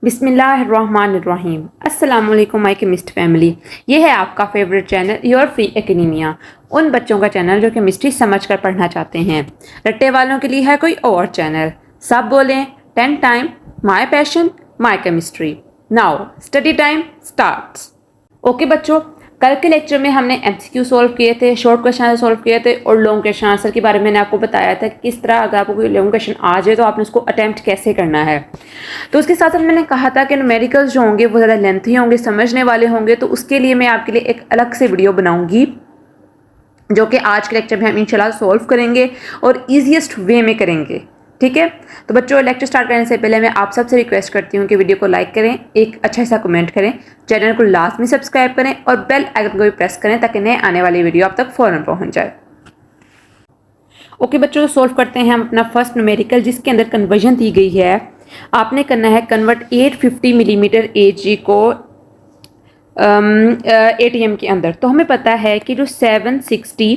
बिस्मिल्लाहिर्रहमानिर्रहीम। अस्सलाम वालेकुम माय केमिस्ट फैमिली। ये है आपका favourite channel your free academia, उन बच्चों का चैनल जो केमिस्ट्री समझकर पढ़ना चाहते हैं। रट्टे वालों के लिए है कोई और चैनल। सब बोलें 10 time my passion my chemistry. Now study time starts. Okay बच्चों, कल के लेक्चर में हमने एमसीक्यू सॉल्व किए थे, शॉर्ट क्वेश्चन आंसर सॉल्व किए थे और लॉन्ग क्वेश्चन आंसर के बारे में मैंने आपको बताया था कि किस तरह अगर आपको कोई लॉन्ग क्वेश्चन आ जाए तो आपने उसको अटैम्प्ट कैसे करना है। तो उसके साथ साथ मैंने कहा था कि न्यूमेरिकल्स जो होंगे वो ज़्यादा लेंथी होंगे, समझने वाले होंगे, तो उसके लिए मैं आपके लिए एक अलग से वीडियो बनाऊंगी जो कि आज के लेक्चर में हम इंशाल्लाह सॉल्व करेंगे और ईजीएस्ट वे में करेंगे। ठीक है, तो बच्चों लेक्चर स्टार्ट करने से पहले मैं आप सबसे रिक्वेस्ट करती हूँ कि वीडियो को लाइक करें, एक अच्छा सा कमेंट करें, चैनल को लास्ट में सब्सक्राइब करें और बेल आइकन को भी प्रेस करें ताकि नए आने वाली वीडियो आप तक फ़ौरन पहुँच जाए। ओके बच्चों, सॉल्व करते हैं हम अपना फर्स्ट न्यूमेरिकल जिसके अंदर कन्वर्जन दी गई है। आपने करना है कन्वर्ट 850 मिलीमीटर Ag को ATM के अंदर। तो हमें पता है कि जो 760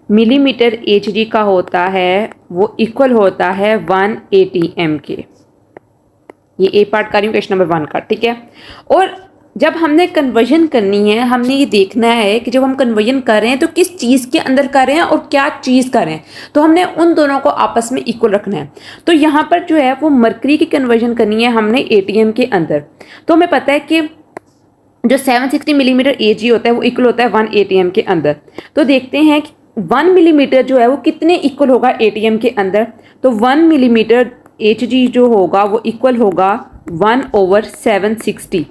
मिलीमीटर Hg का होता है वो इक्वल होता है 1 ATM के। ये ए पार्ट कर रही हूँ क्वेश्चन नंबर 1 का। ठीक है, और जब हमने कन्वर्जन करनी है हमने ये देखना है कि जब हम कन्वर्जन कर रहे हैं तो किस चीज़ के अंदर कर रहे हैं और क्या चीज़ कर रहे हैं। तो हमने उन दोनों को आपस में इक्वल रखना है। तो यहाँ पर जो है वो मरकरी की कन्वर्जन करनी है हमने ATM के अंदर। तो हमें पता है कि जो 760 मिलीमीटर Ag होता है वो इक्वल होता है 1 ATM के अंदर। तो देखते हैं कि 1 मिलीमीटर जो है वो कितने इक्वल होगा ATM के अंदर। तो 1 मिलीमीटर Hg जो होगा वो इक्वल होगा 1/760।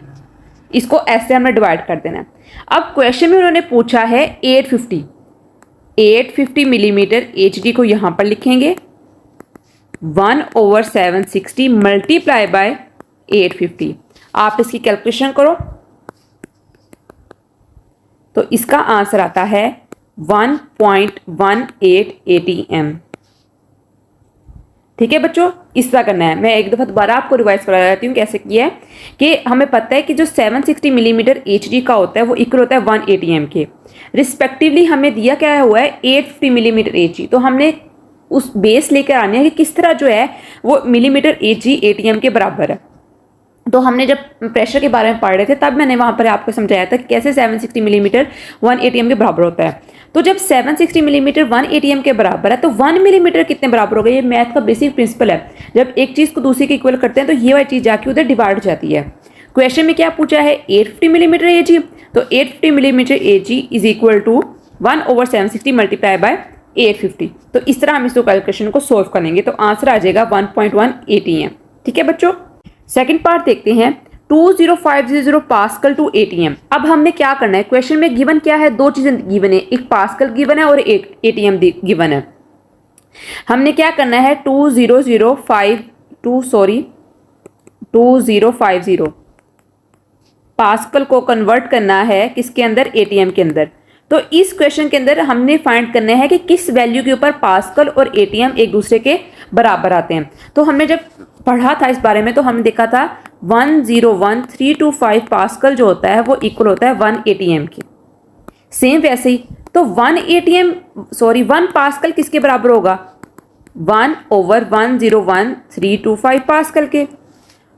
इसको ऐसे हमने डिवाइड कर देना है। अब क्वेश्चन में उन्होंने पूछा है 850 मिलीमीटर Hg को यहाँ पर लिखेंगे 1/760 मल्टीप्लाई बाय 850। आप इसकी कैलकुलेशन करो तो इसका आंसर आता है 1.18 ATM। ठीक है बच्चों, इस तरह करना है। मैं एक दफ़ा दोबारा आपको रिवाइज करा देती हूँ कैसे किया है कि हमें पता है कि जो 760 मिलीमीटर Hg का होता है वो इक्वल होता है 1 ATM के। रिस्पेक्टिवली हमें दिया क्या हुआ है 850 मिलीमीटर Hg। तो हमने उस बेस लेकर आने हैं कि किस तरह जो है वो मिलीमीटर Hg ATM के बराबर है। तो हमने जब प्रेशर के बारे में पढ़ रहे थे तब मैंने वहाँ पर आपको समझाया था कि कैसे 760 मिलीमीटर 1 ATM के बराबर होता है। तो जब 760 मिलीमीटर 1 ATM के बराबर है तो 1 मिलीमीटर कितने बराबर होगा। ये मैथ का बेसिक प्रिंसिपल है। जब एक चीज़ को दूसरे के इक्वल करते हैं तो ये वाली चीज़ जाके उधर डिवाइड हो जाती है। क्वेश्चन में क्या पूछा है 850 मिलीमीटर Ag। तो 850 millimetre Ag is equal to 1/760 multiply by 850। तो इस तरह हम इसको कैलकुलेशन को सोल्व करेंगे तो आंसर आ जाएगा 1.1 ATM। ठीक है बच्चों, सेकंड पार्ट देखते हैं 20500 पास्कल टू ATM। अब हमने क्या करना है, क्वेश्चन में गिवन क्या है, दो चीजें गिवन है, एक पास्कल गिवन है और एक ATM गिवन है। हमने क्या करना है 2050 पास्कल को कन्वर्ट करना है किसके अंदर, ATM के अंदर। तो इस क्वेश्चन के अंदर हमने फाइंड करना है कि किस वैल्यू के ऊपर पास्कल और ATM एक दूसरे के बराबर आते हैं। तो हमने जब पढ़ा था इस बारे में तो हमने देखा था 101325 पास्कल जो होता है वो इक्वल होता है 1 ATM के। सेम वैसे ही तो 1 पास्कल किसके बराबर होगा 1/101325 पास्कल के।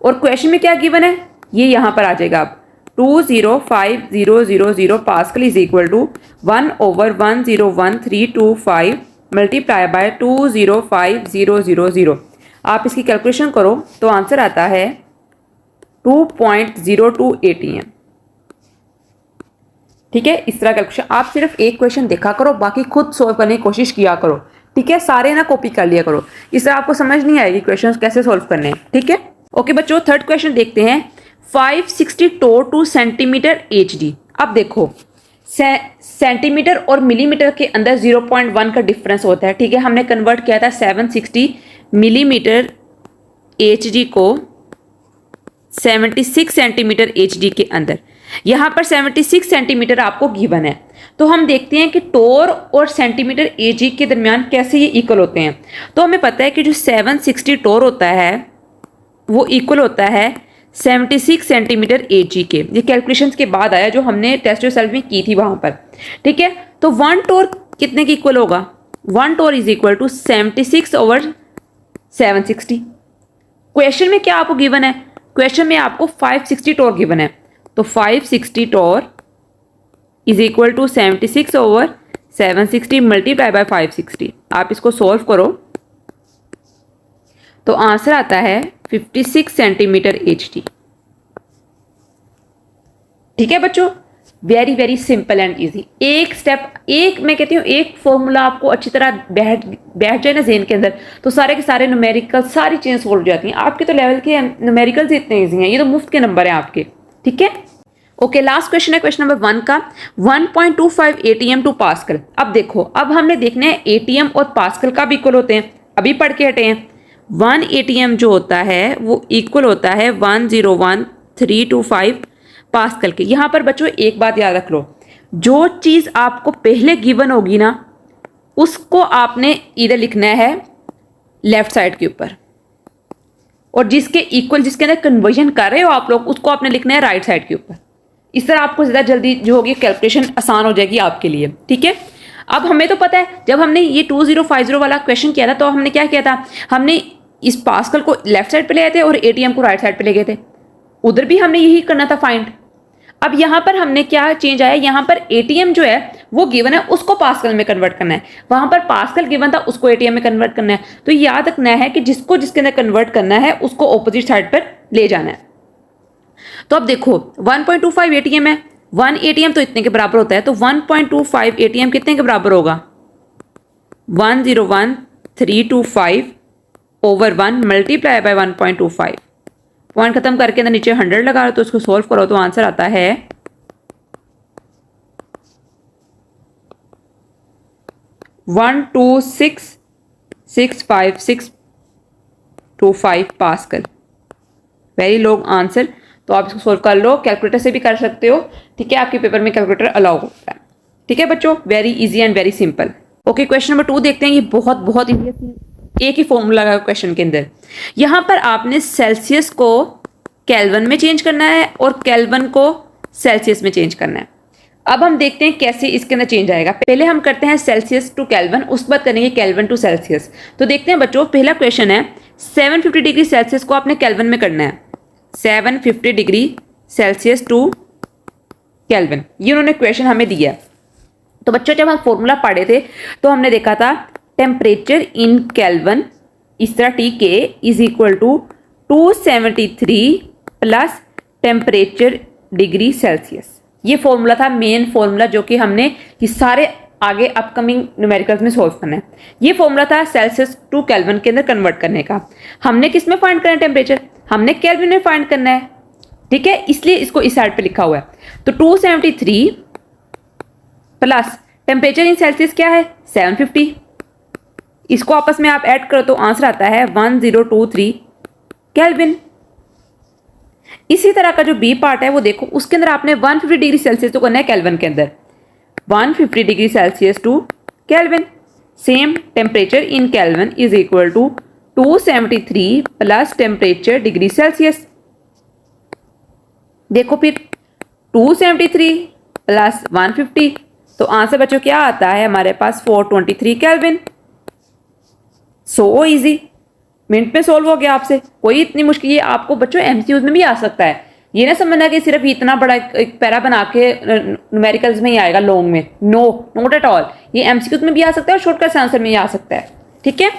और क्वेश्चन में क्या गिवन है ये यहाँ पर आ जाएगा। अब 20500 pascal is equal to 1/101325 multiply by 20500। आप इसकी कैलकुलेशन करो तो आंसर आता है 2.02 ATM। ठीक है, इस तरह कैलकुलेशन आप सिर्फ एक क्वेश्चन देखा करो, बाकी खुद सोल्व करने की कोशिश किया करो। ठीक है, सारे ना कॉपी कर लिया करो, इस तरह आपको समझ नहीं आएगी क्वेश्चन कैसे सोल्व करने हैं। ठीक है, ओके बच्चों, थर्ड क्वेश्चन देखते हैं 560 टो टू सेंटीमीटर Hg। अब देखो सेंटीमीटर और मिलीमीटर के अंदर 0.1 का डिफरेंस होता है। ठीक है, हमने कन्वर्ट किया था 760 मिलीमीटर Hg को 76 सेंटीमीटर Hg के अंदर। यहाँ पर 76 सेंटीमीटर आपको गिवन है। तो हम देखते हैं कि टोर और सेंटीमीटर Ag के दरमियान कैसे ये इक्वल होते हैं। तो हमें पता है कि जो 760 टोर होता है वो इक्वल होता है 76 सेंटीमीटर Ag के। ये कैलकुलेशंस के बाद आया जो हमने टेस्ट रिजल्ट में की थी वहाँ पर। ठीक है, तो 1 टोर कितने की इक्वल होगा 1 टोर इज इक्वल टू 76/760। क्वेश्चन में क्या आपको गिवन है क्वेश्चन में आपको 560 टॉर गिवन है, तो 560 torr is equal to 76 over 760 multiply by 560। आप इसको सॉल्व करो तो आंसर आता है 56 सेंटीमीटर एचडी। ठीक है बच्चों, very very simple and easy. एक स्टेप, एक मैं कहती हूँ एक फॉर्मूला आपको अच्छी तरह बैठ जाए ना ज़हन के अंदर, तो सारे के सारे न्यूमेरिकल सारी चीज़ें सॉल्व हो जाती हैं। आपके तो लेवल के न्यूमेरिकल्स इतने इजी हैं, ये तो मुफ्त के नंबर हैं आपके। ठीक है, ओके, लास्ट क्वेश्चन है क्वेश्चन नंबर 1 का, 1.25 एटीएम टू पास्कल। अब देखो, अब हमने देखना है एटीएम और पास्कल का भी इक्वल होते हैं, अभी पढ़ के हटे हैं। 1 एटीएम जो होता है वो इक्वल होता है 101.325 पास्कल के। यहाँ पर बच्चों एक बात याद रख लो, जो चीज़ आपको पहले गिवन होगी ना उसको आपने इधर लिखना है लेफ्ट साइड के ऊपर, और जिसके इक्वल, जिसके अंदर कन्वर्जन कर रहे हो आप लोग, उसको आपने लिखना है राइट साइड के ऊपर। इस तरह आपको ज़्यादा जल्दी जो होगी कैलकुलेशन आसान हो जाएगी आपके लिए। ठीक है, अब हमें तो पता है जब हमने ये 2050 वाला क्वेश्चन किया था तो हमने क्या किया था, हमने इस पास्कल को लेफ्ट साइड पे ले आए थे और एटीएम को राइट साइड पे ले गए थे। उधर भी हमने यही करना था फाइंड। अब यहाँ पर हमने क्या चेंज आया, यहाँ पर एटीएम जो है वो गिवन है उसको पास्कल में कन्वर्ट करना है, वहां पर पास्कल गिवन था उसको एटीएम में कन्वर्ट करना है। तो याद रखना है कि जिसको जिसके अंदर कन्वर्ट करना है उसको ऑपोजिट साइड पर ले जाना है। तो अब देखो 1.25 एटीएम है, 1 एटीएम तो इतने के बराबर होता है, तो 1.25 एटीएम कितने के बराबर होगा, 101.325 ओवर 1 मल्टीप्लाई बाय 1.25। पॉइंट खत्म करके अंदर नीचे 100 लगा लो, तो उसको सॉल्व करो तो आंसर आता है 1266525 पास्कल। वेरी लॉन्ग आंसर, तो आप इसको सोल्व कर लो, कैलकुलेटर से भी कर सकते हो। ठीक है, आपके पेपर में कैलकुलेटर अलाउ होता है। ठीक है बच्चों, very easy and very simple. Okay, question number 2 देखते हैं। ये बहुत बहुत इजी है, एक ही फॉर्मूला है क्वेश्चन के अंदर। यहाँ पर आपने सेल्सियस को केल्विन में चेंज करना है और केल्विन को सेल्सियस में चेंज करना है। अब हम देखते हैं कैसे इसके अंदर चेंज आएगा। पहले हम करते हैं सेल्सियस टू केल्विन, उसके बाद करेंगे केल्विन टू सेल्सियस। तो देखते हैं बच्चों, पहला क्वेश्चन है 750 डिग्री सेल्सियस को आपने केल्विन में करना है, 750 डिग्री सेल्सियस टू केल्विन, ये उन्होंने क्वेश्चन हमें दिया। तो बच्चों जब हम फॉर्मूला पढ़े थे तो हमने देखा था टेम्परेचर इन केल्विन इस तरह T K is equal to 273 plus temperature degree Celsius. ये फॉर्मूला था मेन फॉर्मूला, जो कि हमने ये सारे आगे अपकमिंग न्यूमेरिकल्स में सॉल्व करना है। ये फॉर्मूला था सेल्सियस टू केल्विन के अंदर कन्वर्ट करने का। हमने किस में फाइंड करना है टेम्परेचर, हमने केल्विन में फाइंड करना है। ठीक है, इसलिए इसको इस साइड पे लिखा हुआ है। तो 273 प्लस टेम्परेचर इन सेल्सियस क्या है 750, इसको आपस में आप ऐड करो तो आंसर आता है 1023 केल्विन। इसी तरह का जो बी पार्ट है वो देखो, उसके अंदर आपने 150 डिग्री सेल्सियस तो करना है केल्विन के अंदर, 150 degree Celsius to Kelvin. Same temperature in Kelvin is equal to 273 plus temperature degree Celsius. देखो फिर 273 प्लस 150, तो आंसर बच्चों क्या आता है हमारे पास 423 केल्विन। सो इजी, मिनट में सोल्व हो गया आपसे, कोई इतनी मुश्किल। ये आपको बच्चों एमसीक्यूज में भी आ सकता है, ये ना समझना कि सिर्फ इतना बड़ा एक पैरा बना के न्यूमेरिकल्स में ही आएगा लॉन्ग में, नो नॉट एट ऑल। ये एमसीक्यूज में भी आ सकता है और शॉर्टकट आंसर में ही आ सकता है। ठीक है,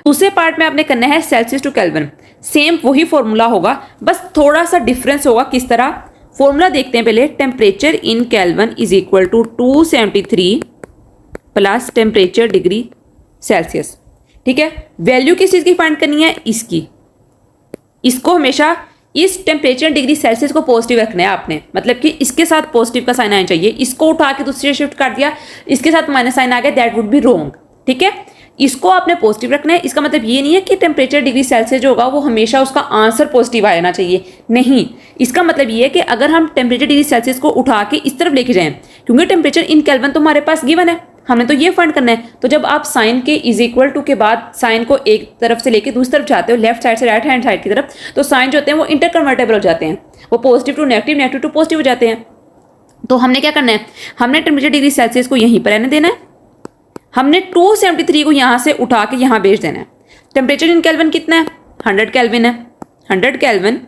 दूसरे पार्ट में आपने करना है सेल्सियस टू केल्विन, सेम वही फॉर्मूला होगा, बस थोड़ा सा डिफरेंस होगा। किस तरह, फॉर्मूला देखते हैं पहले। Temperature in Kelvin is equal to 273 plus temperature degree Celsius. ठीक है, वैल्यू किस चीज की फाइंड करनी है, इसकी। इसको हमेशा इस टेम्परेचर डिग्री सेल्सियस को पॉजिटिव रखना है आपने, मतलब कि इसके साथ पॉजिटिव का साइन आना चाहिए। इसको उठा के दूसरी शिफ्ट कर दिया, इसके साथ माइनस साइन आ गया, दैट वुड बी रॉन्ग। ठीक है, इसको आपने पॉजिटिव रखना है। इसका मतलब ये नहीं है कि टेम्परेचर डिग्री सेल्सियस जो होगा वो हमेशा उसका आंसर पॉजिटिव आना चाहिए, नहीं। इसका मतलब ये है कि अगर हम टेम्परेचर डिग्री सेल्सियस को उठा के इस तरफ लेके जाएं, क्योंकि टेम्परेचर इन केल्विन तो हमारे पास गिवन है, हमने तो ये फाइंड करना है। तो जब आप साइन के इज इक्वल टू के बाद साइन को एक तरफ से लेके दूसरी तरफ जाते हो, लेफ्ट साइड से राइट हैंड साइड की तरफ, तो साइन जो होते हैं वो इंटर कन्वर्टेबल हो जाते हैं, वो positive to negative, negative to positive हो जाते हैं। तो हमने क्या करना है, हमने टेम्परेचर डिग्री सेल्सियस को यहीं पर रहने देना है, हमने 273 को यहाँ से उठा के यहाँ भेज देना है। टेम्परेचर इन केल्विन कितना है, 100 केल्विन है, 100 केल्विन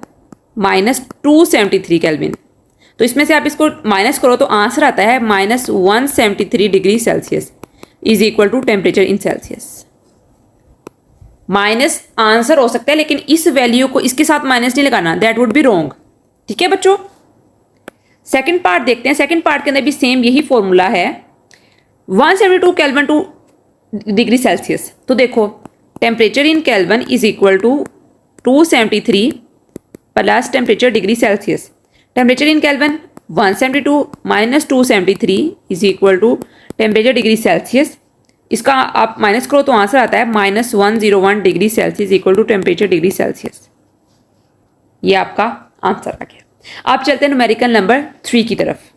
-273 केल्विन। तो इसमें से आप इसको माइनस करो तो आंसर आता है -173 degree Celsius is equal to temperature in Celsius. Minus answer हो सकता है लेकिन इस वैल्यू को इसके साथ माइनस नहीं लगाना, दैट वुड बी रॉन्ग। ठीक है बच्चों, सेकंड पार्ट देखते हैं। सेकंड पार्ट के अंदर भी सेम यही फॉर्मूला है, 172 केल्विन टू डिग्री सेल्सियस। तो देखो temperature in Kelvin is equal to 273 plus temperature degree Celsius. Temperature in Kelvin 172 minus 273 is equal to temperature degree Celsius. इसका आप माइनस करो तो आंसर आता है -101 degree Celsius equal to temperature degree Celsius. ये आपका आंसर आ गया। आप चलते हैं न्यूमेरिकल नंबर 3 की तरफ।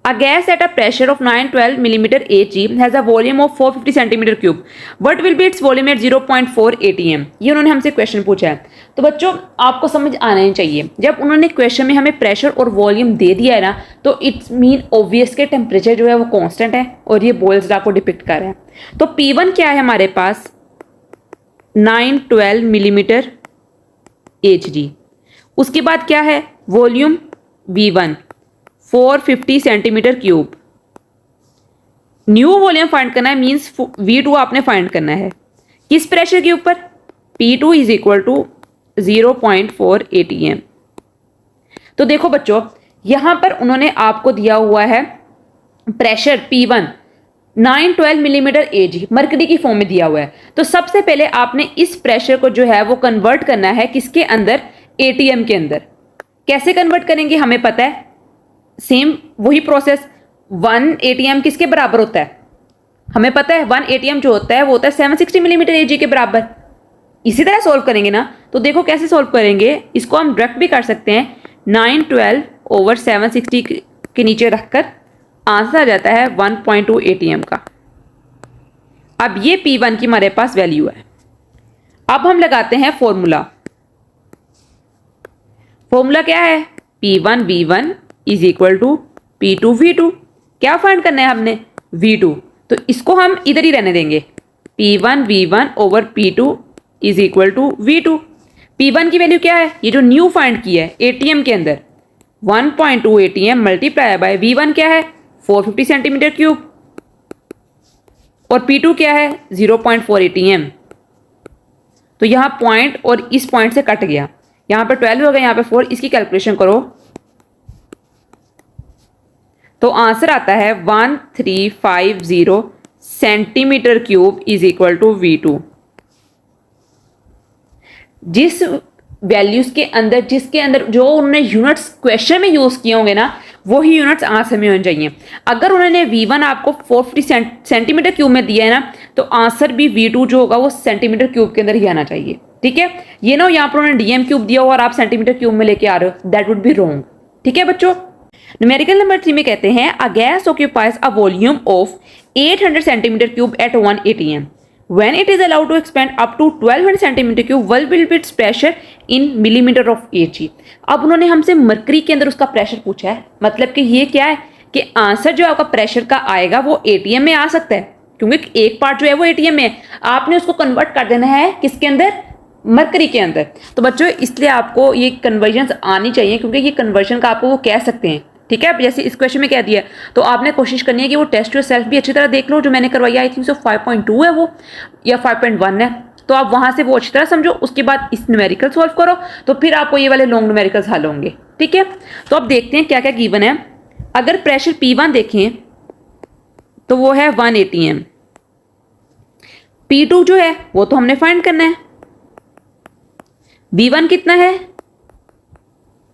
A gas at a pressure of 912 millimeter Hg has a volume of 450 centimeter cube. What will be its volume at 0.4 atm? ये उन्होंने हमसे क्वेश्चन पूछा है। तो बच्चों आपको समझ आना ही चाहिए, जब उन्होंने क्वेश्चन में हमें प्रेशर और वॉल्यूम दे दिया है ना, तो इट्स मीन ऑब्वियस के टेम्परेचर जो है वो कांस्टेंट है और ये बोल्स लॉ को डिपिक्ट कर रहे हैं। तो P1 क्या है हमारे पास 912 मिलीमीटर Hg। उसके बाद क्या है volume V1 450 centimetre cube. New volume find करना है, मींस V2 आपने फाइंड करना है किस प्रेशर के ऊपर, P2 is equal to 0.4 atm। तो देखो बच्चों यहां पर उन्होंने आपको दिया हुआ है pressure P1 912 millimetre Hg mercury की फॉर्म में दिया हुआ है। तो सबसे पहले आपने इस प्रेशर को जो है वो कन्वर्ट करना है किसके अंदर, ATM के अंदर। कैसे कन्वर्ट करेंगे हमें पता है, सेम वही प्रोसेस। 1 atm किसके बराबर होता है हमें पता है, 1 atm जो होता है वो होता है 760 मिलीमीटर Hg के बराबर। इसी तरह सॉल्व करेंगे ना, तो देखो कैसे सॉल्व करेंगे, इसको हम डायरेक्ट भी कर सकते हैं। 912 ओवर 760 के नीचे रखकर आंसर आ जाता है 1.2 atm का। अब ये P1 की हमारे पास वैल्यू है। अब हम लगाते हैं फॉर्मूला। फॉर्मूला क्या है, P1 V1 is equal to P2 V2। क्या फाइंड करना है हमने, V2। तो इसको हम इधर ही रहने देंगे, P1 V1 over P2 is equal to V2। P1 की वैल्यू क्या है, ये जो न्यू फाइंड की है ATM के अंदर 1.2 atm मल्टीप्लाई बाय V1 क्या है 450 सेंटीमीटर क्यूब और P2 क्या है 0.4 atm। तो यहां पॉइंट और इस पॉइंट से कट गया, यहां पर 12 हो गया, यहां पर 4। इसकी कैलकुलेशन करो तो आंसर आता है 1350 centimetre cube is equal to V2। जिस वैल्यूज के अंदर जिसके अंदर जो उन्होंने यूनिट्स क्वेश्चन में यूज किए होंगे ना, वही यूनिट्स आंसर में होने चाहिए। अगर उन्होंने V1 आपको 450 सेंटीमीटर क्यूब में दिया है ना, तो आंसर भी V2 जो होगा वो सेंटीमीटर क्यूब के अंदर ही आना चाहिए। ठीक है, ये ना यहाँ पर उन्होंने DM क्यूब दिया हुआ और आप सेंटीमीटर क्यूब में लेके आ रहे हो, दैट वुड बी रॉन्ग। ठीक है बच्चों, न्यूमेरिकल नंबर 3 में कहते हैं a gas occupies a volume of 800 centimetre cube at 1 atm। When it is allowed to expand up to 1200 centimetre cube, what will be its pressure in millimeter of Hg। अब उन्होंने हमसे mercury के अंदर उसका pressure पूछा है, मतलब कि ये क्या है कि आंसर जो आपका प्रेशर का आएगा वो ATM में आ सकता है, क्योंकि एक पार्ट जो है वो ATM में है, आपने उसको कन्वर्ट कर देना है किसके अंदर, मरकरी के अंदर। तो बच्चों इसलिए आपको ये कन्वर्जन आनी चाहिए, क्योंकि ये कन्वर्जन का आपको वो कह सकते हैं। ठीक है, जैसे इस क्वेश्चन में कह दिया, तो आपने कोशिश करनी है कि वो टेस्ट योर सेल्फ भी अच्छी तरह देख लो, जो मैंने करवाई आई थिंक सो 5.2 है वो या 5.1 है, तो आप वहां से वो अच्छी तरह समझो, उसके बाद इस न्यूमेरिकल सॉल्व करो, तो फिर आपको ये वाले लॉन्ग न्यूमेरिकल्स हल होंगे। ठीक है, तो अब देखते हैं क्या क्या गिवन है। अगर प्रेशर P1 देखें तो वो है 1 atm। P2 जो है वो तो हमने फाइंड करना है, V1 कितना है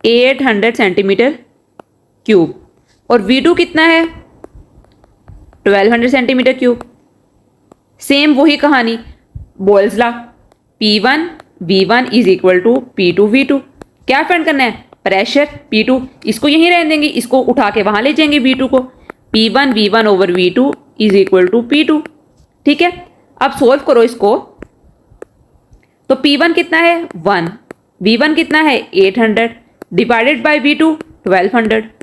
800 सेंटीमीटर क्यूब और V2 कितना है 1200 सेंटीमीटर क्यूब। सेम वही कहानी, Boyle's law, P1 V1 is equal to P2 V2। क्या फाइंड करना है, प्रेशर P2, इसको यहीं रहने देंगे, इसको उठा के वहां ले जाएंगे V2 को, P1 V1 over V2 is equal to P2। ठीक है, अब सोल्व करो इसको, तो P1 कितना है 1, V1 कितना है 800 डिवाइडेड बाय V2 1200।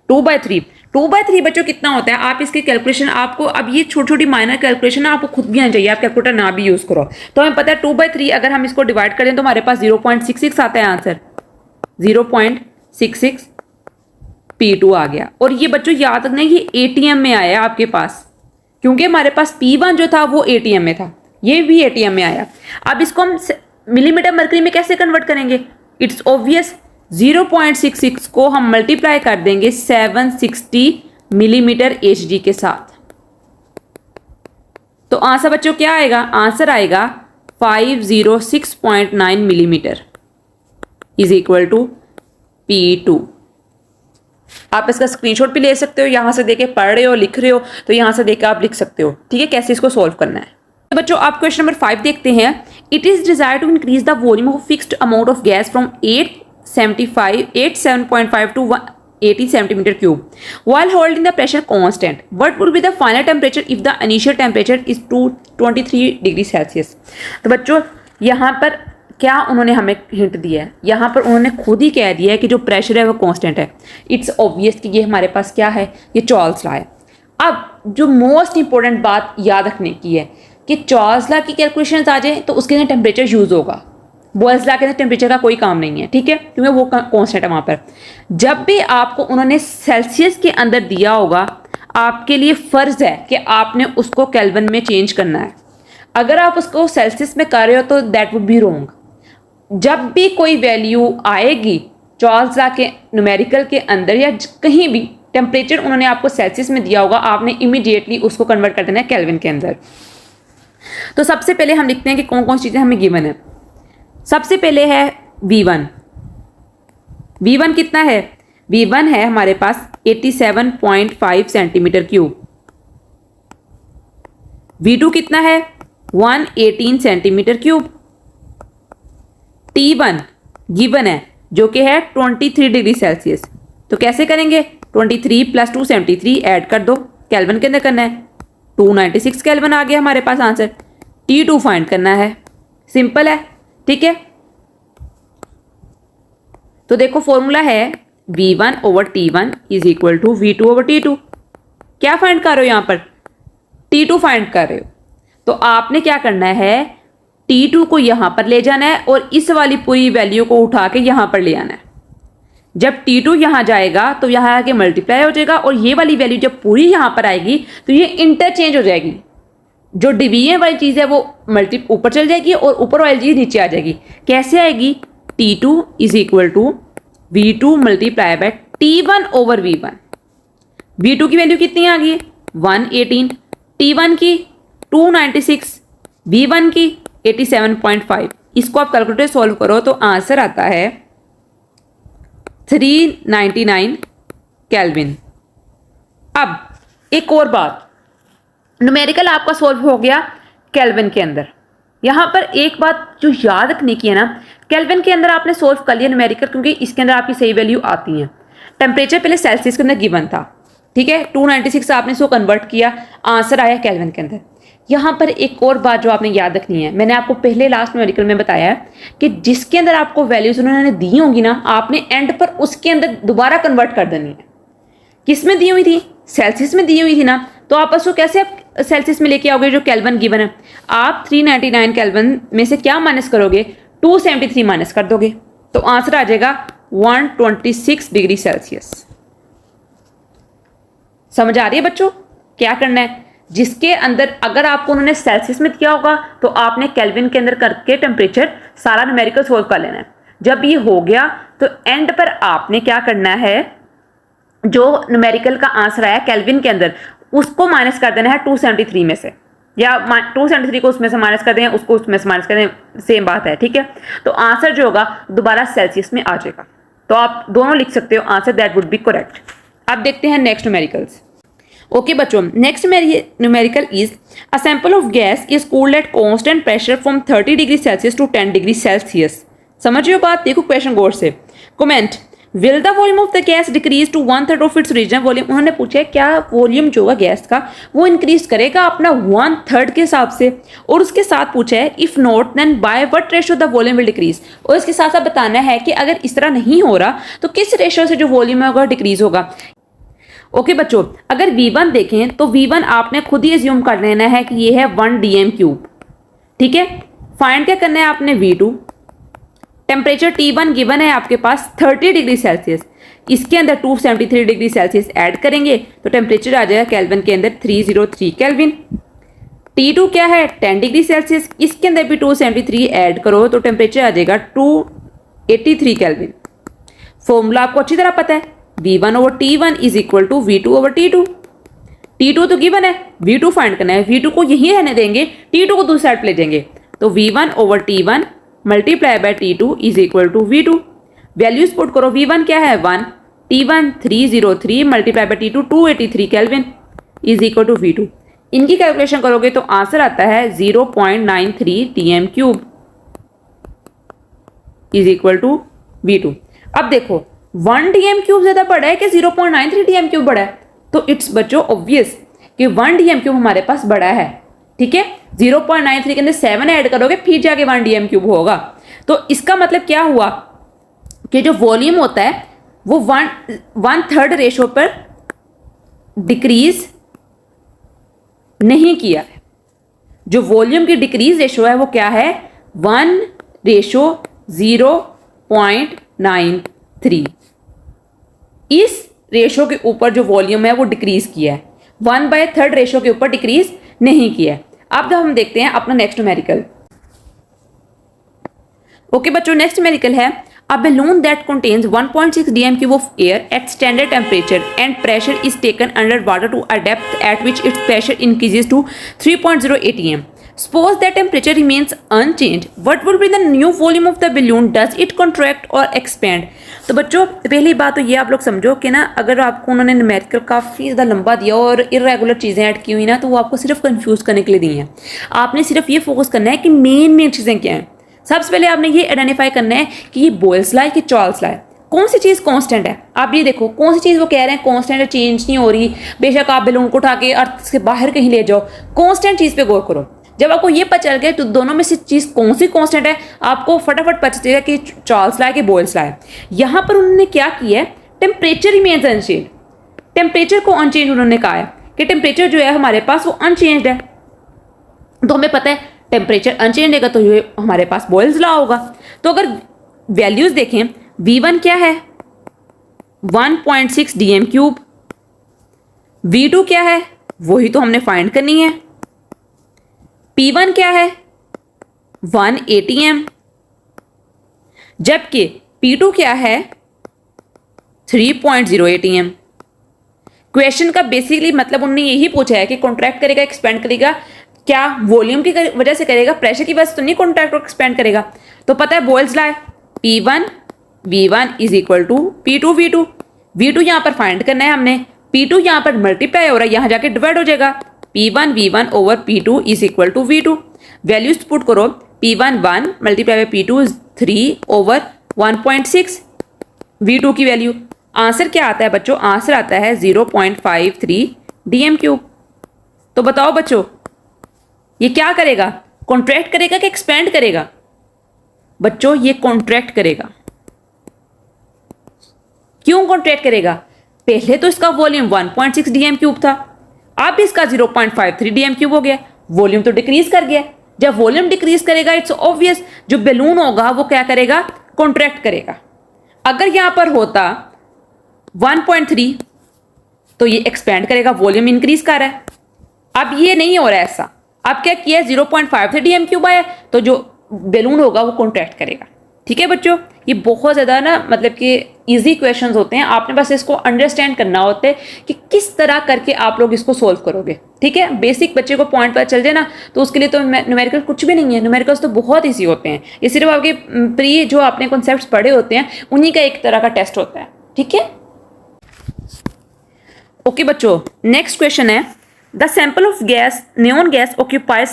2/3। 2/3 बच्चों कितना होता है, आप इसकी कैलकुलेशन आपको, अब ये छोटी छोटी माइनर कैलकुलेशन आपको खुद भी आनी चाहिए, आप कैलकुलेटर ना भी यूज करो। तो हमें पता है 2/3 अगर हम इसको डिवाइड करें तो हमारे पास 0.66 आता है आंसर, 0.66 P2 आ गया। और ये बच्चों याद रखना ये ATM में आया आपके पास, क्योंकि हमारे पास P1 जो था वो ATM में था, ये भी ATM में आया। अब इसको हम मिलीमीटर मरकरी में कैसे कन्वर्ट करेंगे, इट्स ऑब्वियस, 0.66 को हम मल्टीप्लाई कर देंगे 760 मिलीमीटर HG के साथ। तो आंसर बच्चों क्या आएगा, आंसर आएगा 506.9 millimetre is equal to P2। आप इसका स्क्रीनशॉट भी ले सकते हो, यहां से देके पढ़ रहे हो लिख रहे हो तो यहां से देकर आप लिख सकते हो, ठीक है, कैसे इसको सॉल्व करना है। तो बच्चों आप क्वेश्चन नंबर 5 देखते हैं। It is desire to increase the volume of fixed amount of gas from 87.5 to 80 centimeter cube while holding the pressure constant. What would be the final temperature if the initial temperature is 23 degree Celsius? तो बच्चों यहाँ पर क्या उन्होंने हमें hint दिया है, यहाँ पर उन्होंने खुद ही कह दिया है कि जो प्रेशर है वो कांस्टेंट है। इट्स ऑब्वियस कि ये हमारे पास क्या है, ये चार्ल्स लॉ है। अब जो मोस्ट इंपॉर्टेंट बात याद रखने की है कि चार्ल्स लॉ की कैलकुलेशन आ जाए तो उसके अंदर टेम्परेचर यूज होगा, बॉयल्स लॉ के अंदर टेम्परेचर का कोई काम नहीं है, ठीक है, क्योंकि वो कांस्टेंट है वहाँ पर। जब भी आपको उन्होंने सेल्सियस के अंदर दिया होगा, आपके लिए फ़र्ज़ है कि आपने उसको केल्विन में चेंज करना है। अगर आप उसको सेल्सियस में कर रहे हो तो दैट वुड बी रॉन्ग। जब भी कोई वैल्यू आएगी चार्ल्स लॉ के न्यूमेरिकल के अंदर या कहीं भी, टेम्परेचर उन्होंने आपको सेल्सियस में दिया होगा, आपने इमीडिएटली उसको कन्वर्ट कर देना है केल्विन के अंदर। तो सबसे पहले हम लिखते हैं कि कौन कौन सी चीज़ें हमें गिवन है। सबसे पहले है V1। V1 कितना है, V1 है हमारे पास 87.5 सेंटीमीटर क्यूब। V2 कितना है, 118 सेंटीमीटर क्यूब। T1 गिवन है जो कि है 23 डिग्री सेल्सियस। तो कैसे करेंगे, 23 + 273 ऐड कर दो, केल्विन के अंदर करना है, 296 केल्विन आ गया हमारे पास आंसर। T2 फाइंड करना है, सिंपल है, ठीक है। तो देखो फॉर्मूला है V1/T1 is equal to V2/T2। क्या फाइंड कर रहे हो यहाँ पर, T2 फाइंड कर रहे हो। तो आपने क्या करना है, T2 को यहाँ पर ले जाना है और इस वाली पूरी वैल्यू को उठा के यहाँ पर ले आना है। जब T2 यहाँ जाएगा तो यहाँ आके मल्टीप्लाई हो जाएगा और ये वाली वैल्यू जब पूरी यहाँ पर आएगी तो ये इंटरचेंज हो जाएगी। जो डिवीजन वाली चीज़ है वो ऊपर चल जाएगी और ऊपर वाली चीज़ नीचे आ जाएगी। कैसे आएगी, T2 is equal to V2 multiply by T1/V1। V2 की वैल्यू कितनी आ गई, 118, T1 की 296, V1 की 87.5। इसको आप कैलकुलेटर सॉल्व करो तो आंसर आता है 399 केल्विन। अब एक और बात, न्यूमेरिकल आपका सॉल्व हो गया केल्विन के अंदर। यहाँ पर एक बात जो याद रखने की है ना, केल्विन के अंदर आपने सॉल्व कर लिया न्यूमेरिकल, क्योंकि इसके अंदर आपकी सही वैल्यू आती है। टेम्परेचर पहले सेल्सियस के अंदर गिवन था, ठीक है, 296 आपने इसको कन्वर्ट किया, आंसर आया केल्विन के अंदर। यहाँ पर एक और बात जो आपने याद रखनी है, मैंने आपको पहले लास्ट न्यूमेरिकल में बताया है कि जिसके अंदर आपको वैल्यूज उन्होंने दी होंगी ना, आपने एंड पर उसके अंदर दोबारा कन्वर्ट कर देनी है। किस में दी हुई थी, सेल्सियस में दी हुई थी ना, तो आप उसको कैसे आप सेल्सियस में लेके आओगे, जो केल्विन गिवन है। आप 399 केल्विन में से क्या माइनस करोगे, 273 माइनस कर दोगे, तो आंसर आ जाएगा 126 डिग्री सेल्सियस। समझ आ रही है बच्चों, क्या करना है, जिसके अंदर अगर आपको उन्होंने सेल्सियस में दिया होगा तो आपने केल्विन के अंदर करके टेम्परेचर सारा न्यूमेरिकल सोल्व कर लेना है। जब ये हो गया तो एंड पर आपने क्या करना है, जो न्यूमेरिकल का आंसर आया केल्विन के अंदर उसको माइनस कर देना है 273 में से, या 273 को उसमें से माइनस कर दें, उसको उसमें से माइनस कर दें, सेम बात है, ठीक है। तो आंसर जो होगा दोबारा सेल्सियस में आ जाएगा। तो आप दोनों लिख सकते हो answer, that would be correct. अब देखते हैं नेक्स्ट न्यूमेरिकल्स। ओके बच्चों, next numerical is a sample of gas is cooled at constant pressure from 30 degree Celsius to 10 degree Celsius. समझ रहे हो बात, देखो क्वेश्चन गौर से। Comment, will the volume of the gas decrease to 1/3 of its original volume. उन्होंने पूछा है क्या वॉल्यूम जो होगा गैस का वो इंक्रीज करेगा अपना 1/3 के हिसाब से, और उसके साथ पूछा है if not then by what ratio the volume will decrease. और इसके साथ साथ बताना है कि अगर इस तरह नहीं हो रहा तो किस रेशियो से जो वॉल्यूम होगा डिक्रीज होगा। ओके बच्चों, अगर V1 देखें तो V1 आपने खुद ही एज्यूम कर लेना है कि ये है 1 dm क्यूब। ठीक है, फाइंड क्या करना है आपने V2। टेम्परेचर T1 गिवन है आपके पास 30 डिग्री सेल्सियस, इसके अंदर 273 डिग्री सेल्सियस ऐड करेंगे तो टेम्परेचर आ जाएगा केल्विन के अंदर 303 केल्विन। T2 क्या है 10 डिग्री सेल्सियस, इसके अंदर भी 273 ऐड करो तो टेम्परेचर आ जाएगा 283 केल्विन। फॉर्मूला आपको अच्छी तरह पता है, V1 over T1 is equal to V2 over T2। T2 तो गिवन है, V2 फाइंड करना है, V2 को यही रहने देंगे, T2 को दूसरी साइड पे ले जाएंगे तो V1 over T1 multiply by T2 is equal to V2। Values put करो, V1 क्या है 1, T1 303 multiply by T2 283 Kelvin is equal to V2। इनकी कैलकुलेशन करोगे तो आंसर आता है 0.93 dm cube is equal to V2। अब देखो 1 dm क्यूब ज्यादा बड़ा है कि 0.93 dm क्यूब बड़ा है, तो इट्स बच्चों ऑब्वियस कि 1 dm क्यूब हमारे पास बड़ा है। ठीक है, 0.93 के अंदर 7 ऐड करोगे फिर जाके 1 dm क्यूब होगा। तो इसका मतलब क्या हुआ कि जो वॉल्यूम होता है वो 1/3 रेशो पर डिक्रीज नहीं किया है। जो वॉल्यूम की डिक्रीज रेशो है वो क्या है 1:0.93। इस रेशो के ऊपर जो वॉल्यूम है वो डिक्रीज किया है, 1/3 रेशो के ऊपर डिक्रीज नहीं किया है। अब हम देखते हैं अपना नेक्स्ट न्यूमेरिकल। ओके बच्चों, नेक्स्ट न्यूमेरिकल है a balloon that contains 1.6 dm cube of air at standard temperature and pressure is taken under water to a depth at which its pressure increases to 3.0 atm. Suppose that temperature remains unchanged. What will be the new volume of the balloon? Does it contract or expand? तो बच्चों पहली बात तो ये आप लोग समझो कि ना अगर आपको उन्होंने न्यूमेरिकल काफ़ी ज़्यादा लंबा दिया और इरेगुलर चीज़ें ऐड की हुई ना तो वो आपको सिर्फ कंफ्यूज करने के लिए दी हैं। आपने सिर्फ ये फोकस करना है कि मेन चीज़ें क्या हैं। सबसे पहले आपने ये आइडेंटिफाई करना है कि ये बोयल्स लॉ है कि चार्ल्स लॉ है, कौन सी चीज़ कांस्टेंट है। आप ये देखो कौन सी चीज़ वो कह रहे हैं कांस्टेंट है, चेंज नहीं हो रही, बेशक आप बैलून को उठा के अर्थ से बाहर कहीं ले जाओ, कांस्टेंट चीज़ पे गौर करो। जब आपको ये पता चल गया तो दोनों में से चीज़ कौन सी कांस्टेंट है आपको फटाफट पता चलेगा कि चार्ल्स लॉ है कि बोयल्स लॉ है। यहाँ पर उन्होंने क्या किया है, टेम्परेचर रिमेन्स अनचेंज, टेम्परेचर को अनचेंज उन्होंने कहा है कि टेम्परेचर जो है हमारे पास वो अनचेंज्ड है। तो हमें पता है टेम्परेचर अनचेंज रहेगा तो ये हमारे पास बॉयल्स लॉ होगा। तो अगर वैल्यूज देखें V1 क्या है 1.6 dm क्यूब, V2 क्या है वही तो हमने फाइंड करनी है, P1 क्या है 1 atm, जबकि P2 क्या है 3.0 atm। क्वेश्चन का बेसिकली मतलब उन्होंने यही पूछा है कि कॉन्ट्रैक्ट करेगा एक्सपेंड करेगा, क्या वॉल्यूम की वजह से करेगा, प्रेशर की वजह से तो नहीं कॉन्ट्रैक्ट और एक्सपेंड करेगा। तो पता है बॉयल्स लॉ है P1 V1 is equal to P2 V2। V2 यहाँ पर फाइंड करना है हमने, P2 यहाँ पर मल्टीप्लाई हो रहा है, यहाँ जाके डिवाइड हो जाएगा, P1 V1 over P2 is equal to V2। Values put करो, P1 1 multiply by P2 3 over 1.6, V2 की वैल्यू आंसर क्या आता है बच्चों, आंसर आता है 0.53 dm क्यूब। तो बताओ बच्चों ये क्या करेगा, कॉन्ट्रैक्ट करेगा कि एक्सपेंड करेगा। बच्चों ये कॉन्ट्रैक्ट करेगा। क्यों कॉन्ट्रैक्ट करेगा, पहले तो इसका वॉल्यूम 1.6 dm क्यूब था, अब इसका 0.53 dm क्यूब हो गया, वॉल्यूम तो डिक्रीज कर गया। जब वॉल्यूम डिक्रीज करेगा इट्स ऑब्वियस जो बैलून होगा वो क्या करेगा, कॉन्ट्रैक्ट करेगा। अगर यहां पर होता 1.3 तो ये एक्सपेंड करेगा, वॉल्यूम इंक्रीज कर रहा है। अब ये नहीं हो रहा है ऐसा, अब क्या किया 0.53 dm क्यूब आया तो जो बैलून होगा वो कॉन्ट्रैक्ट करेगा। ठीक है बच्चों, ये बहुत ज़्यादा ना मतलब कि इजी क्वेश्चंस होते हैं, आपने बस इसको अंडरस्टैंड करना होता है कि किस तरह करके आप लोग इसको सोल्व करोगे। ठीक है, बेसिक बच्चे को पॉइंट पता चल जाए ना तो उसके लिए तो न्यूमेरिकल कुछ भी नहीं है, न्यूमेरिकल्स तो बहुत ईजी होते हैं। ये सिर्फ आपके प्री जो आपने कॉन्सेप्ट्स पढ़े होते हैं उन्हीं का एक तरह का टेस्ट होता है। ठीक है, ओके बच्चों, नेक्स्ट क्वेश्चन है the sample of gas neon gas occupies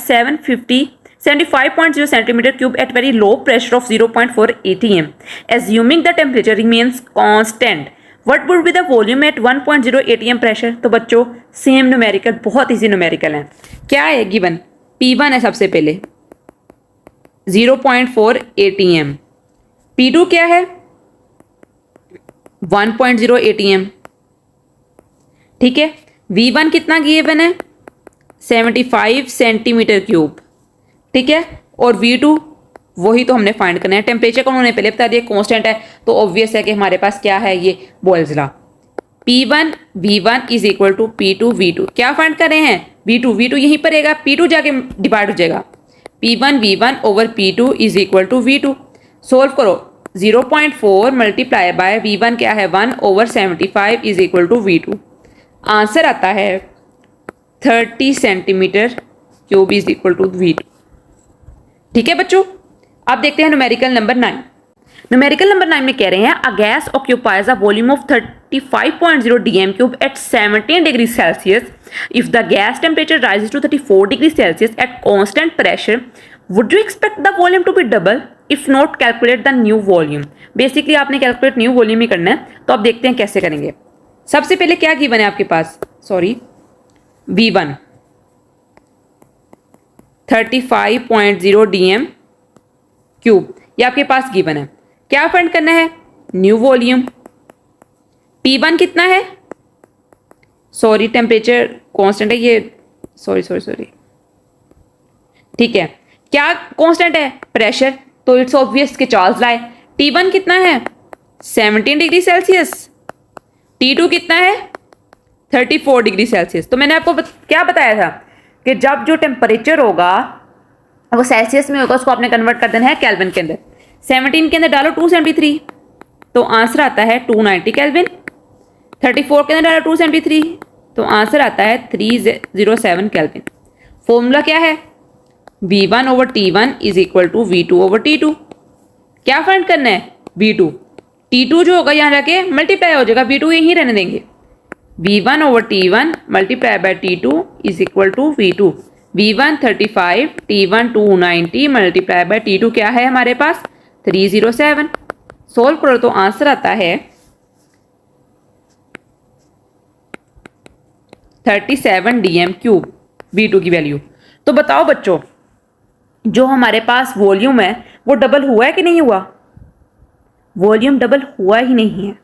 75.0 centimeter cube at very low pressure of 0.4 atm. Assuming the temperature remains constant, what would be the volume at 1.0 atm pressure? तो बच्चों same numerical, बहुत easy numerical है। क्या है given, P1 है सबसे पहले 0.4 atm, P2 क्या है 1.0 atm। ठीक है, V1 कितना गिवन है 75 सेंटीमीटर क्यूब, ठीक है, और V2 वही तो हमने फाइंड करना है। टेम्परेचर को उन्होंने पहले बता दिया कांस्टेंट है, तो ऑब्वियस है कि हमारे पास क्या है, ये Boyle's law. P1 V1 is equal to P2 V2, क्या फाइंड कर रहे हैं V2 यहीं पर रहेगा, P2 जाके डिवाइड हो जाएगा, P1 V1 over P2 is equal to V2। Solve करो, 0.4 मल्टीप्लाई बाय V1 क्या है 1 over 75 is equal to V2। Answer आता है 30 centimetre cube is equal to V2। ठीक है बच्चों, अब देखते हैं न्यूमेरिकल नंबर 9। न्यूमेरिकल नंबर 9 में कह रहे हैं a gas occupies a volume of 35.0 dm cube at 17 degree Celsius. If the gas temperature rises to 34 degree Celsius at constant pressure, would you expect the volume to be double? If not, calculate the new volume. Basically आपने calculate new volume ही करना है, तो अब देखते हैं कैसे करेंगे। सबसे पहले क्या गिवन है आपके पास, सॉरी V1 35.0 dm क्यूब, ये आपके पास गिवन है। क्या फाइंड करना है, न्यू वॉल्यूम। P1 कितना है, सॉरी टेम्परेचर कांस्टेंट है ये, सॉरी ठीक है, क्या कांस्टेंट है, प्रेशर, तो इट्स ऑब्वियस कि चार्ल्स लॉ है। T1 कितना है 17 डिग्री सेल्सियस, T2 कितना है 34 डिग्री सेल्सियस। तो मैंने आपको क्या बताया था कि जब जो टेम्परेचर होगा वो सेल्सियस में होगा, उसको आपने कन्वर्ट कर देना है केल्विन के अंदर। 17 के अंदर डालो 273, तो आंसर आता है 290 केल्विन। 34 के अंदर डालो 273, तो आंसर आता है 307 केल्विन। फॉर्मूला क्या है, V1 over T1 is equal to V2 over T2। क्या फाइंड करना है, V2। T2 जो होगा यहाँ जाके मल्टीप्लाई हो जाएगा, V2 यहीं रहने देंगे। V1 over T1 multiply by T2 is equal to V2। V1 35, T1 290 multiply by T2 क्या है हमारे पास 307। सोल्व करो तो आंसर आता है 37 dm क्यूब, V2 की वैल्यू। तो बताओ बच्चों, जो हमारे पास वॉल्यूम है वो डबल हुआ है कि नहीं हुआ? वॉल्यूम डबल हुआ ही नहीं है।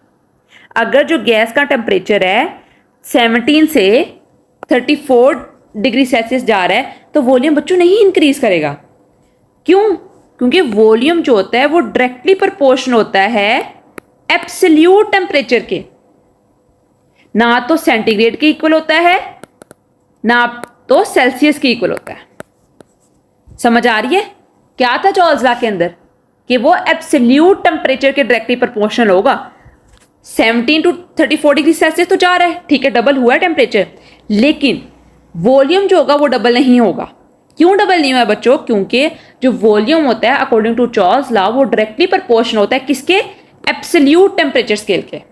अगर जो गैस का टेम्परेचर है 17 से 34 डिग्री सेल्सियस जा रहा है, तो वॉल्यूम बच्चों नहीं इंक्रीज करेगा। क्यों? क्योंकि वॉल्यूम जो होता है वो डायरेक्टली प्रोपोर्शनल होता है एब्सोल्यूट टेम्परेचर के, ना तो सेंटीग्रेड के इक्वल होता है ना तो सेल्सियस के इक्वल होता है। समझ आ रही है? क्या था चार्ल्स लॉ के अंदर कि वो एब्सोल्यूट टेम्परेचर के डायरेक्टली प्रोपोर्शनल होगा। 17 टू 34 डिग्री सेल्सियस तो जा रहा है, ठीक है, डबल हुआ है टेम्परेचर, लेकिन वॉल्यूम जो होगा वो डबल नहीं होगा। क्यों डबल नहीं हुआ है बच्चों? क्योंकि जो वॉल्यूम होता है अकॉर्डिंग टू चार्ल्स लॉ वो डायरेक्टली प्रोपोर्शनल होता है किसके? एब्सोल्यूट टेम्परेचर स्केल के।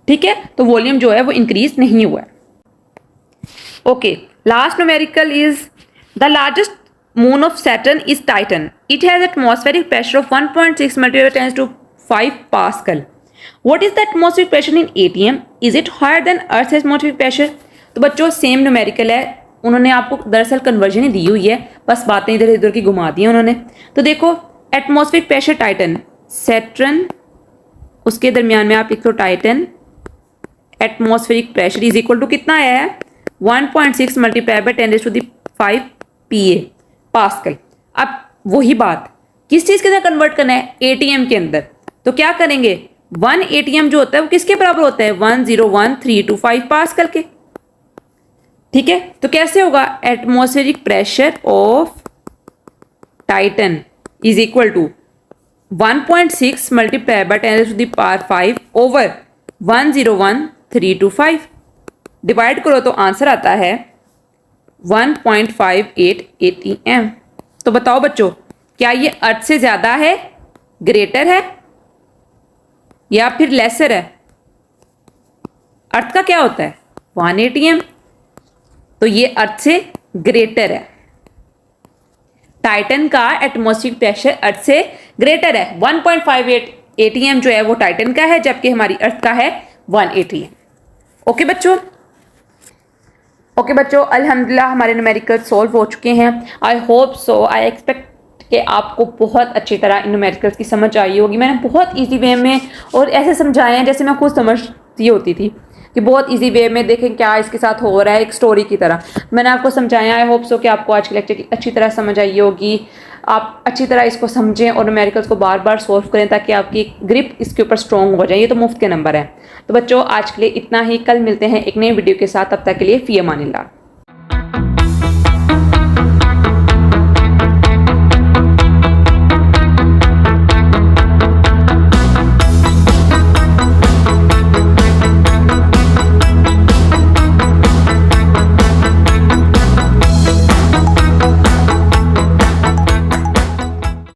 ठीक है, तो वॉल्यूम जो है वो इंक्रीज नहीं हुआ है। Okay, last numerical is the largest moon of Saturn is Titan. It has atmospheric pressure of 1.6 multiply 10⁵ pascal. What is the atmospheric pressure in ATM? Is it higher than Earth's atmospheric pressure? तो बच्चों same numerical है, उन्होंने आपको दरअसल conversion ही दी हुई है, बस बातें इधर इधर की घुमा दी हैं उन्होंने। तो देखो एटमॉस्फेरिक प्रेशर टाइटन, सैटर्न, उसके दरमियान में आप लिख दो Titan, atmospheric pressure is equal to कितना आया है 1.6 मल्टीप्लाई बाय 10⁵ PA पास्कल। अब वही बात किस चीज़ के अंदर कन्वर्ट करना है? ATM के अंदर। तो क्या करेंगे, 1 ATM जो होता है वो किसके बराबर होता है 101,325 पास्कल के। ठीक है, तो कैसे होगा, atmospheric pressure of Titan is equal to 1.6 multiply by 10⁵ over 101,325। Divide करो तो आंसर आता है 1.58 ATM। तो बताओ बच्चों, क्या ये अर्थ से ज्यादा है, ग्रेटर है या फिर लेसर है? अर्थ का क्या होता है 1 ATM, तो ये अर्थ से ग्रेटर है। टाइटन का एटमॉस्फेरिक प्रेशर अर्थ से ग्रेटर है, 1.58 ATM जो है वो टाइटन का है, जबकि हमारी अर्थ का है 1 ATM। ओके बच्चों, अल्हम्दुलिल्लाह हमारे न्यूमेरिकल सॉल्व हो चुके हैं। I hope so, I expect कि आपको बहुत अच्छी तरह इन न्यूमेरिकल्स की समझ आई होगी। मैंने बहुत इजी वे में और ऐसे समझाए हैं जैसे मैं खुद समझती होती थी। कि बहुत इजी वे में देखें क्या इसके साथ हो रहा है, एक स्टोरी की तरह मैंने आपको समझाया। आई होप सो कि आपको आज के लेक्चर की अच्छी तरह समझ आई होगी, आप अच्छी तरह इसको समझें और न्यूमेरिकल्स को बार बार सॉल्व करें ताकि आपकी ग्रिप इसके ऊपर स्ट्रॉन्ग हो जाए। ये तो मुफ्त के नंबर है। तो बच्चों आज के लिए इतना ही, कल मिलते हैं एक नई वीडियो के साथ, तब तक के लिए फ़ी अमानिल्लाह।